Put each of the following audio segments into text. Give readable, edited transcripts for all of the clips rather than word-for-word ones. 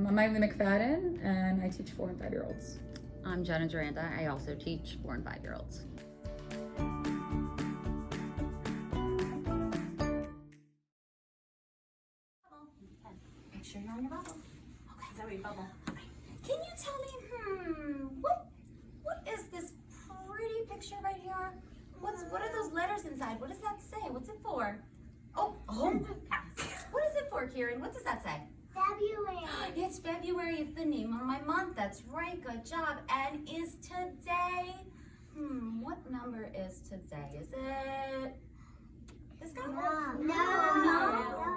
I'm Miley McFadden, and I teach 4 and 5-year-olds. I'm Jenna Duranda. I also teach 4 and 5-year-olds. Make sure you're on your bubble. Okay, is that what you bubble? Can you tell me, what is this pretty picture right here? What are those letters inside? What does that say? What's it for? Oh, what is it for, Kieran? What does that say? February. It's February. It's the name of my month. That's right. Good job. And is today? What number is today? Is it this guy? No.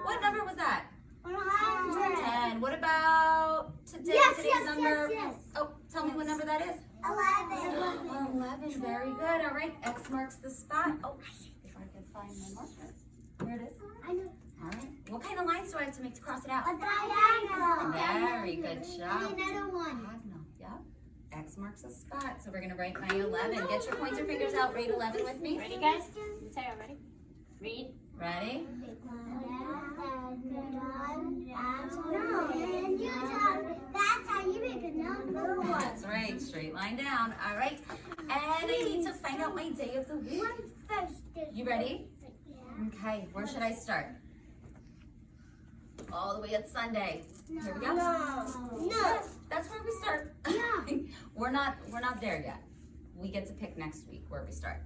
What number was that? 10. What about today? Today's number? Yes. Oh, tell me what number that is. 11. 11. Very good. All right. X marks the spot. Oh, if I can find my marker. Here it is. I know. All right. What kind of lines do I have to make to cross it out? A diagonal. Very good job. And another one. Diagonal. Yep. X marks a spot. So we're going to write my 11. Get your pointer fingers out. Rate 11 with me. Ready, guys? Say it, ready? Read. Ready? That's how you make a number. That's right. Straight line down. All right. And I need to find out my day of the week. You ready? Okay. Where should I start? All the way at Sunday. Here we go. No. That's where we start. Yeah. We're not there yet. We get to pick next week where we start.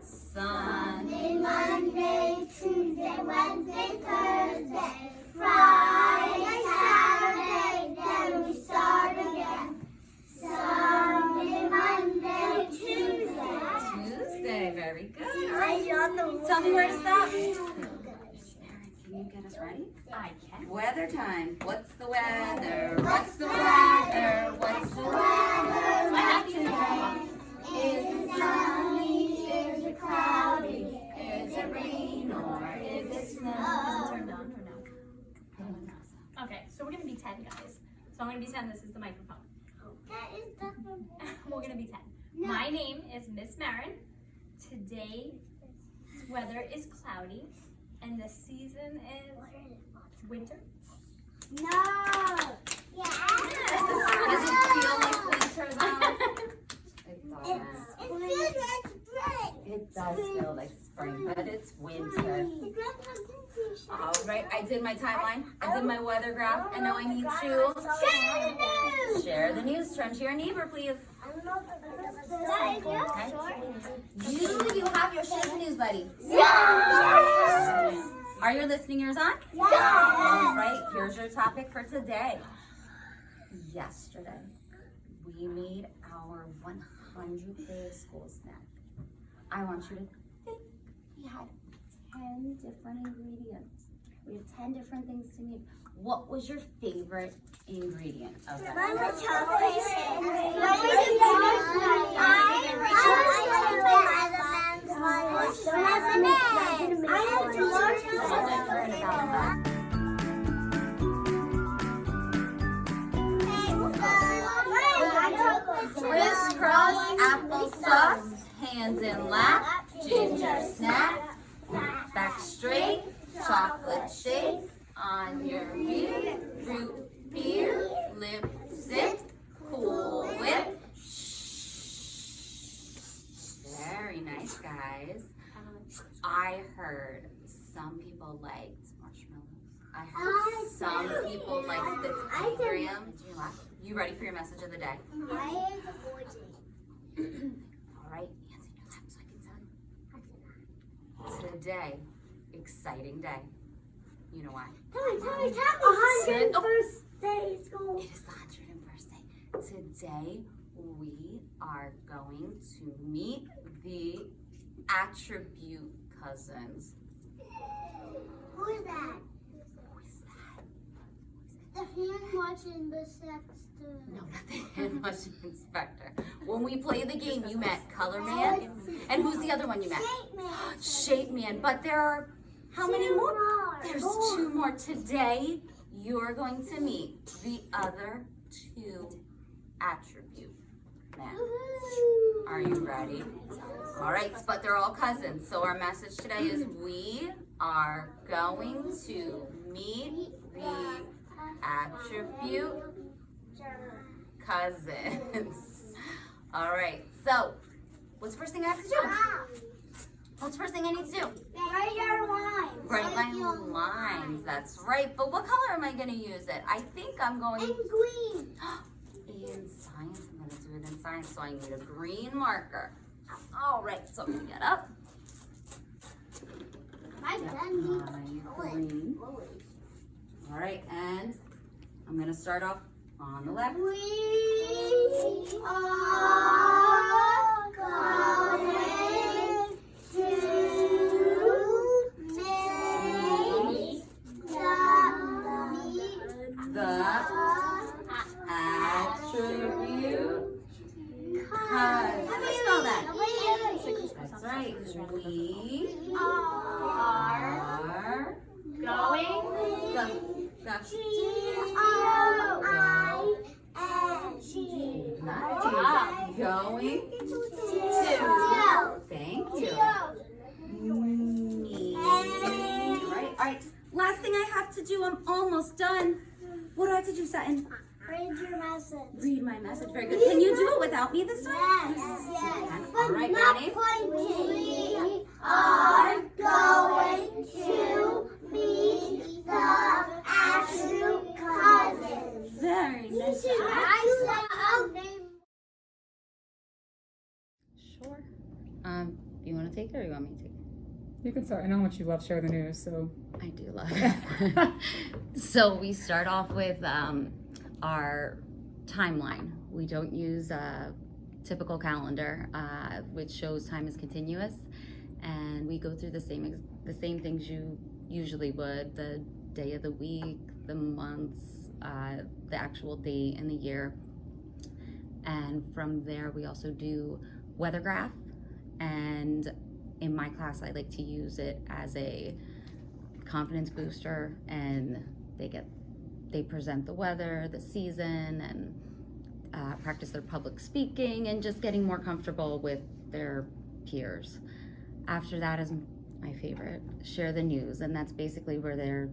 Sunday, Monday, Tuesday, Wednesday, Thursday, Friday, Saturday, then we start again. Sunday, Monday, Tuesday. Tuesday, very good. All right. Tell Tell me where to stop. Can you get us ready? I can. Weather time. What's the weather? What's the weather? What's the weather today? Is it sunny? Is it cloudy? Is it rain or is it snow? Turn down. Okay, so we're gonna be 10, guys. So I'm gonna be 10. This is the microphone. That is different. We're gonna be 10. No. My name is Miss Marin. Today's weather is cloudy, and the season is winter. No. Yeah. Does it feel like winter though? It doesn't. It feels like spring. It does feel like spring, but it's winter. All right, I did my timeline, I did my weather graph, and now I need to share the news. Turn to your neighbor, please. Okay. You have your share the news, buddy. Yes. Are your listening ears on? Yes. All right, here's your topic for today. Yesterday, we made our 100th day of school snack. I want you to think. We had 10 different ingredients. We had 10 different things to make. What was your favorite ingredient of that? Mine was chocolate. Crisscross applesauce, hands in lap, ginger snap, back straight, chocolate shake, on your rear, root beer, lip sit, cool whip. Very nice, guys. I heard some people liked marshmallows. I heard some people liked the Telegram. You ready for your message of the day? All right, hands in your lap so I can tell you. Today, exciting day. You know why? Tell me. 101st day of school. It is the 101st day. Today, we are going to meet the attribute cousins. Who is that? Who is that? The hand watching the sex. No, not the hand washing inspector. When we play the game, you met Color Man. And who's the other one you met? Shape Man. But there are how many more? There's 2 more. Today, you're going to meet the other 2 attribute men. Are you ready? All right, but they're all cousins. So our message today is we are going to meet the attribute, cousins. All right, so what's the first thing I have to do? What's the first thing I need to do? Write your lines. Write my lines, that's right. But what color am I gonna use it? I think I'm going And green. in science. I'm gonna do it in science, so I need a green marker. All right, so I'm gonna get up. My Get pen my needs green. All right, and I'm gonna start off on the left. We are going to make The attribute How do you spell that? That's right. We are Going. Going to. Thank you. Right. All right. Last thing I have to do. I'm almost done. What do I have to do, Sutton? Read your message. Read my message. Very good. Can you do it without me this time? Yes. All right, Not ready? pointing. We are going to meet the attribute cousins. Very nice. job. Sure. You want to take it or you want me to take it? You can start. I know how much you love Share the News, so. I do love it. So we start off with our timeline. We don't use a typical calendar, which shows time is continuous, and we go through the same things you usually would: the day of the week, the months, the actual date, and the year. And from there, we also do weather graph. And in my class, I like to use it as a confidence booster, and they present the weather, the season, and practice their public speaking and just getting more comfortable with their peers. After that is my favorite, Share the News, and that's basically where they're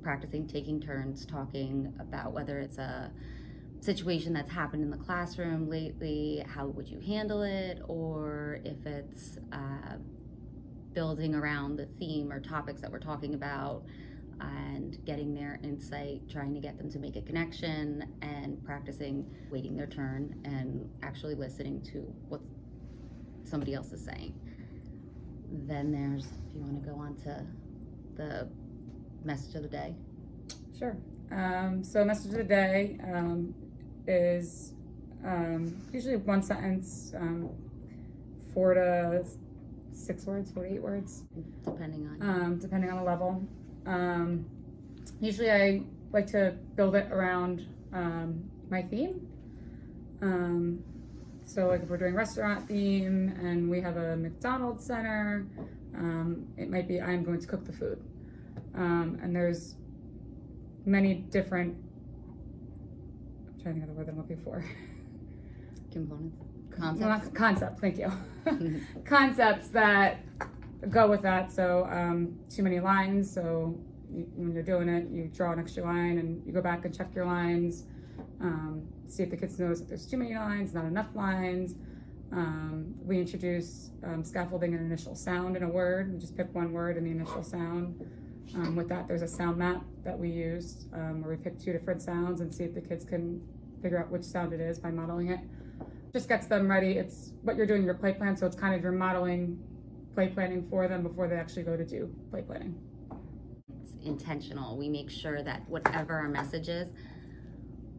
practicing taking turns talking about whether it's a situation that's happened in the classroom lately, how would you handle it, or if it's building around the theme or topics that we're talking about, and getting their insight, trying to get them to make a connection, and practicing waiting their turn and actually listening to what somebody else is saying. Then there's, if you want to go on to the message of the day. Sure. So message of the day is usually one sentence, 4 to 6 words, 4 to 8 words, Depending on depending on the level. Usually I like to build it around my theme. So like if we're doing restaurant theme and we have a McDonald's center, it might be I'm going to cook the food. And there's many different, I'm trying to think of the word that I'm looking for. components, Concepts, thank you. Concepts that go with that. So too many lines. So when you're doing it, you draw an extra line and you go back and check your lines. See if the kids notice that there's too many lines, not enough lines. We introduce scaffolding an initial sound in a word. We just pick one word and the initial sound. With that, there's a sound map that we use where we pick 2 different sounds and see if the kids can figure out which sound it is by modeling it. Just gets them ready. It's what you're doing your play plan, so it's kind of your modeling play planning for them before they actually go to do play planning. It's intentional. We make sure that whatever our message is,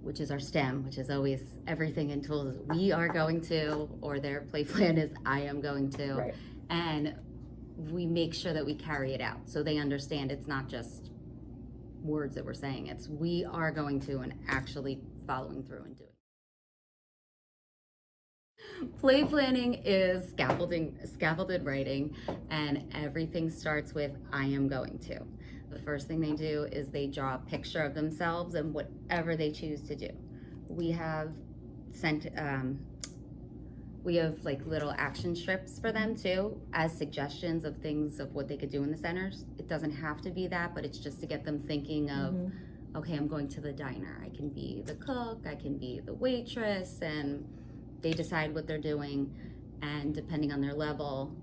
which is our STEM, which is always everything in tools, we are going to, or their play plan is I am going to. Right. And we make sure that we carry it out so they understand it's not just words that we're saying, it's we are going to and actually following through and doing. Play planning is scaffolded writing, and everything starts with I am going to. The first thing they do is they draw a picture of themselves and whatever they choose to do. We have like little action strips for them too, as suggestions of things of what they could do in the centers. It doesn't have to be that, but it's just to get them thinking of, okay, I'm going to the diner. I can be the cook, I can be the waitress, and they decide what they're doing. And depending on their level,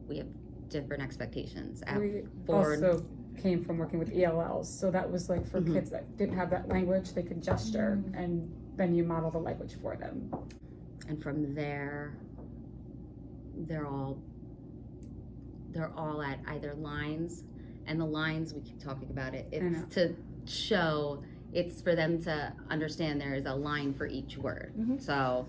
we have different expectations. We also came from working with ELLs, so that was like for Mhm. kids that didn't have that language, they could gesture, and then you model the language for them. And from there, they're all at either lines, and the lines, we keep talking about it, know. it's to show, it's for them to understand there is a line for each word. Mhm. So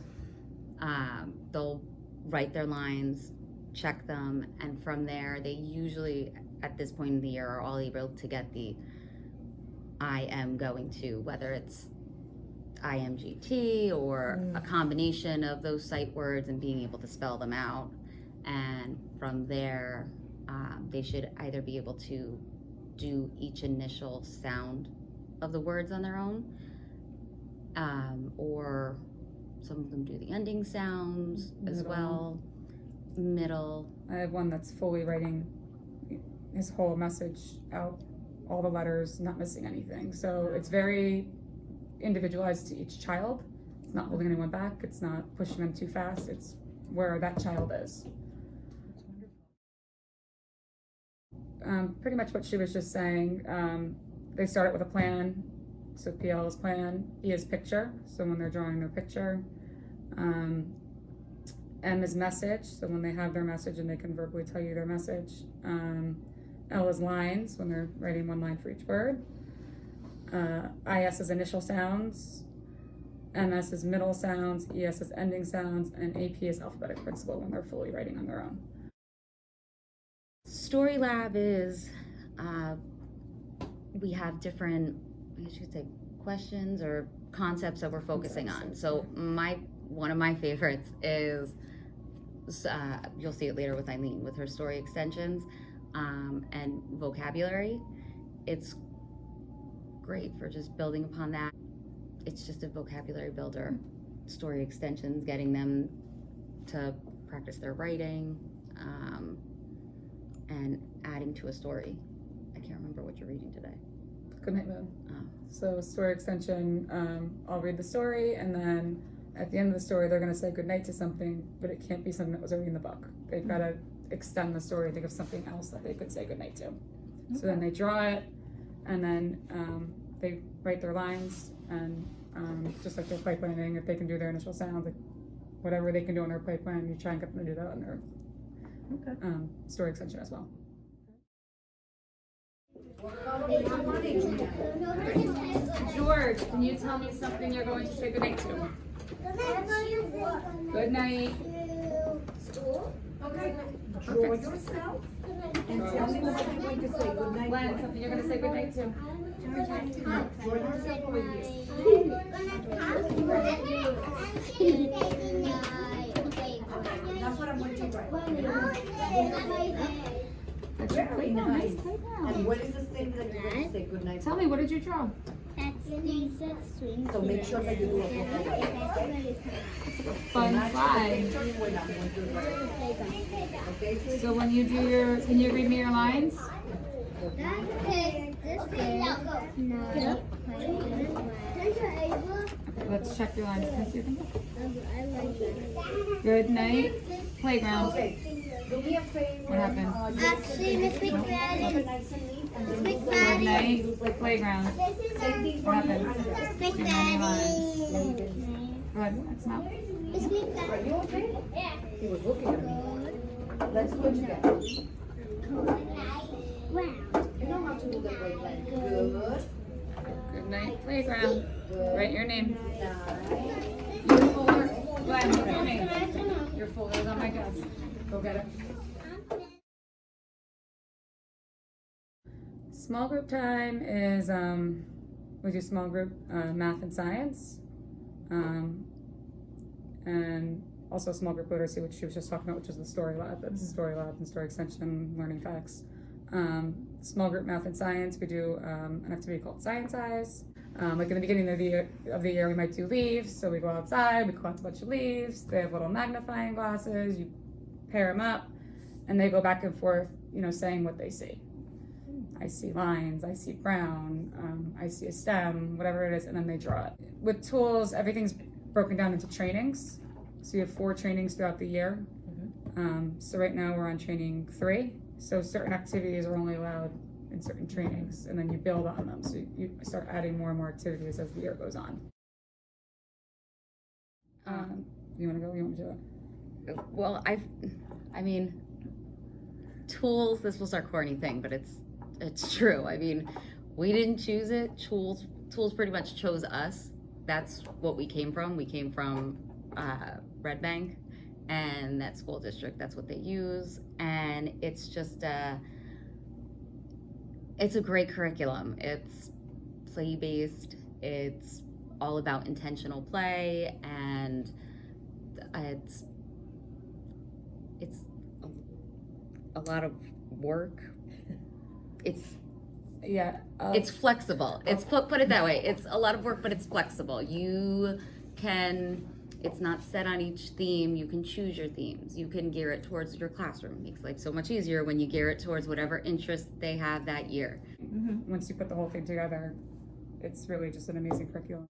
they'll write their lines, check them, and from there they usually at this point in the year are all able to get the I am going to, whether it's IMGT or a combination of those sight words and being able to spell them out. And from there, they should either be able to do each initial sound of the words on their own, or some of them do the ending sounds as Middle. well. Middle. I have one that's fully writing his whole message out, all the letters, not missing anything. So it's very individualized to each child. It's not holding anyone back. It's not pushing them too fast. It's where that child is. Pretty much what she was just saying. They start with a plan. So PL is plan, E is picture. So when they're drawing their picture. M is message, so when they have their message and they can verbally tell you their message. L is lines, when they're writing one line for each word. IS is initial sounds. MS is middle sounds. ES is ending sounds. And AP is alphabetic principle when they're fully writing on their own. Story Lab is, we have different, I should say, questions or concepts that we're focusing on. So one of my favorites is, you'll see it later with Eileen with her story extensions and vocabulary. It's great for just building upon that. It's just a vocabulary builder. Story extensions, getting them to practice their writing, and adding to a story. I can't remember what you're reading today. Good night, Moon. Oh. So story extension, I'll read the story, and then at the end of the story, they're gonna say goodnight to something, but it can't be something that was already in the book. They've gotta extend the story, think of something else that they could say goodnight to. So then they draw it, and then they write their lines, and just like their pipelining, if they can do their initial sounds, like whatever they can do on their pipeline, you try and get them to do that on their story extension as well. George, can you tell me something you're going to say goodnight to? Good night. Okay, draw yourself and tell me what you're going to say. Good night. Len, something you're going to say goodnight to? Draw yourself over here. That's what I'm going to write. Very nice. And what is the thing that you're going to say good night? Tell me, what did you draw? So make sure that you do it. Fun slide. Okay? So when you do your, can you read me your lines? Let's check your lines. Can I see your finger? Good night. Playground. Do me a favor. What happened? Actually, Miss McFadden. Good night. Playground. What happened? Miss Too many lines. McFadden. Go ahead. That's not. Miss Are McFadden. you okay? He was looking at me. Let's do it together. You know how to do the right leg. Good. Good night. Playground. Write your name. Nice. Your folder. Glenn, what's your name? Your folder is on my desk. Go get it. Small group time is, we do small group math and science. And also small group literacy, which she was just talking about, which is the story lab. That's story lab and story extension, learning facts. Small group math and science, we do an activity called Science Eyes. Like in the beginning of the year, we might do leaves. So we go outside, we collect a bunch of leaves. They have little magnifying glasses. You pair them up, and they go back and forth, saying what they see. I see lines, I see brown, I see a stem, whatever it is, and then they draw it. With tools, everything's broken down into trainings. So you have 4 trainings throughout the year. So right now we're on training 3. So certain activities are only allowed in certain trainings, and then you build on them. So you start adding more and more activities as the year goes on. You want to go? You want to do it? Well, I mean, tools, this was our corny thing, but it's true. I mean, we didn't choose it. Tools pretty much chose us. That's what we came from. We came from Red Bank, and that school district, that's what they use. And it's just it's a great curriculum. It's play-based. It's all about intentional play, and it's a lot of work. It's flexible. It's put it that way. It's a lot of work, but it's flexible. It's not set on each theme. You can choose your themes. You can gear it towards your classroom. It makes life so much easier when you gear it towards whatever interest they have that year. Once you put the whole thing together, it's really just an amazing curriculum.